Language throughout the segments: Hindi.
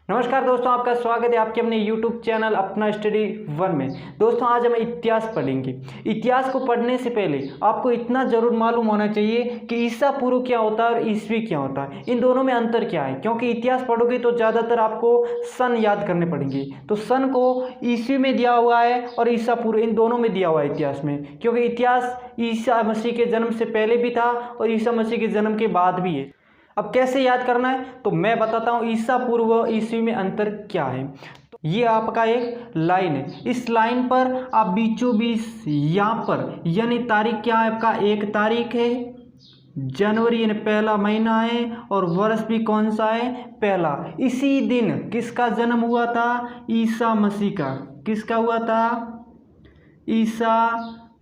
नमस्कार दोस्तों, आपका स्वागत है आपके अपने YouTube चैनल अपना स्टडी वन में। दोस्तों आज हम इतिहास पढ़ेंगे। इतिहास को पढ़ने से पहले आपको इतना जरूर मालूम होना चाहिए कि ईसा पूर्व क्या होता है और ईस्वी क्या होता है, इन दोनों में अंतर क्या है। क्योंकि इतिहास पढ़ोगे तो ज़्यादातर आपको सन याद करने पड़ेंगे। तो सन को ईस्वी में दिया हुआ है और ईसा पूर्व इन दोनों में दिया हुआ है इतिहास में, क्योंकि इतिहास ईसा मसीह के जन्म से पहले भी था और ईसा मसीह के जन्म के बाद भी है। अब कैसे याद करना है तो मैं बताता हूँ ईसा पूर्व व ईस्वी में अंतर क्या है। तो ये आपका एक लाइन है, इस लाइन पर आप बीचों बीच यहाँ पर यानी तारीख क्या है आपका, एक तारीख है, जनवरी यानी पहला महीना है और वर्ष भी कौन सा है, पहला। इसी दिन किसका जन्म हुआ था, ईसा मसीह का। किसका हुआ था, ईसा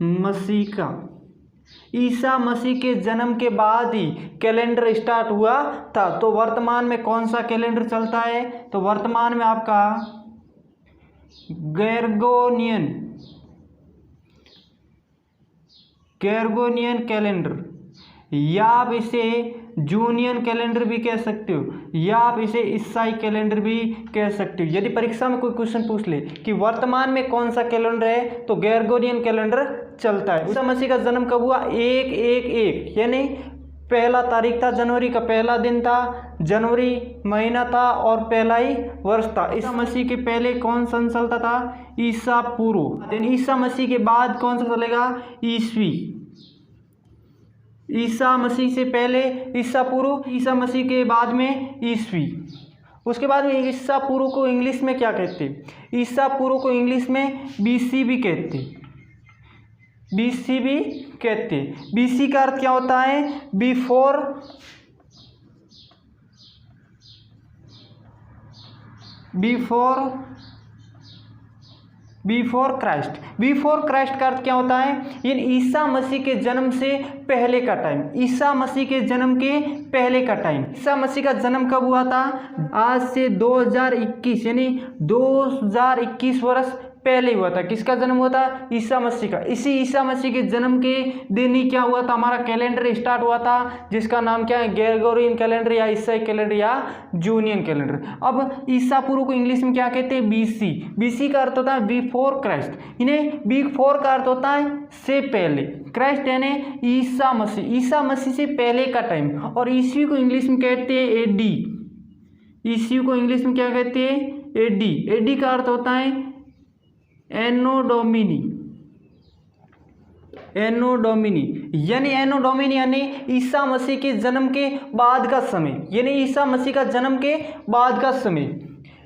मसीह का। ईसा मसीह के जन्म के बाद ही कैलेंडर स्टार्ट हुआ था। तो वर्तमान में कौन सा कैलेंडर चलता है, तो वर्तमान में आपका ग्रेगोरियन कैलेंडर, या आप इसे जूनियन कैलेंडर भी कह सकते हो, या आप इसे ईसाई कैलेंडर भी कह सकते हो। यदि परीक्षा में कोई क्वेश्चन पूछ ले कि वर्तमान में कौन सा कैलेंडर है तो ग्रेगोरियन कैलेंडर चलता है। ईसा मसीह का जन्म कब हुआ, 1/1/1 यानी पहला तारीख था, जनवरी का पहला दिन था, जनवरी महीना था और पहला ही वर्ष था। ईसा मसीह के पहले कौन सन चलता था, ईसा पूर्व। ईसा मसीह के बाद कौन सा चलेगा, ईस्वी। ईसा मसीह से पहले ईसा पूर्व, ईसा मसीह के बाद में ईस्वी। उसके बाद में ईसा पूर्व को इंग्लिश में क्या कहते हैं, ईसा पूर्व को इंग्लिश में बीसी भी कहते हैं, बीसी भी कहते हैं। बीसी का अर्थ क्या होता है, बिफोर क्राइस्ट। बिफोर क्राइस्ट का अर्थ क्या होता है, ये ईसा मसीह के जन्म से पहले का टाइम। ईसा मसीह के जन्म के पहले का टाइम। ईसा मसीह का जन्म कब हुआ था, आज से 2021 यानी 2021 वर्ष पहले हुआ था। किसका जन्म हुआ था, ईसा मसीह का। इसी ईसा मसीह के जन्म के दिन ही क्या हुआ था, हमारा कैलेंडर स्टार्ट हुआ था, जिसका नाम क्या है, ग्रेगोरियन कैलेंडर या ईसाई कैलेंडर या जूनियन कैलेंडर। अब ईसा पूर्व को इंग्लिश में क्या कहते हैं, बीसी। बीसी का अर्थ होता है बिफोर क्राइस्ट। इन्हें बिफोर का अर्थ होता है से पहले, क्राइस्ट यानी ईसा मसीह, ईसा मसीह से पहले का टाइम। और ईस्वी को इंग्लिश में कहते हैं एडी। ईस्वी को इंग्लिश में क्या कहते हैं, एडी। एडी का अर्थ होता है एनो डोमिनी। एनो डोमिनी यानी ईसा मसीह के जन्म के बाद का समय, यानी ईसा मसीह का जन्म के बाद का समय।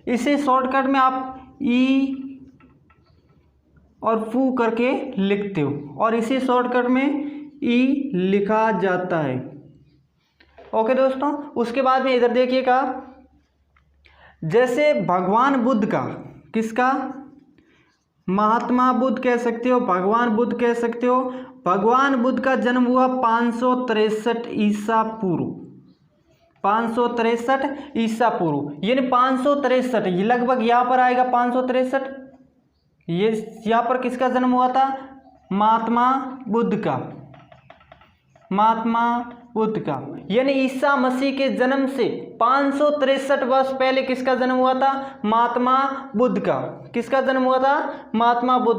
इसे शॉर्टकट में आप ई और फू करके लिखते हो और इसे शॉर्टकट में ई लिखा जाता है। ओके दोस्तों, उसके बाद में इधर देखिएगा, जैसे भगवान बुद्ध का, किसका, महात्मा बुद्ध कह सकते हो, भगवान बुद्ध कह सकते हो। भगवान बुद्ध का जन्म हुआ 563 ईसा पूर्व। 563 ईसा पूर्व यानी 563, ये लगभग यहाँ पर आएगा 563। ये यहाँ पर किसका जन्म हुआ था, महात्मा बुद्ध का। महात्मा बुद्ध का यानी ईसा मसीह के जन्म से 563 वर्ष पहले किसका जन्म हुआ था, महात्मा बुद्ध का। किसका जन्म हुआ था, महात्मा बुद्ध।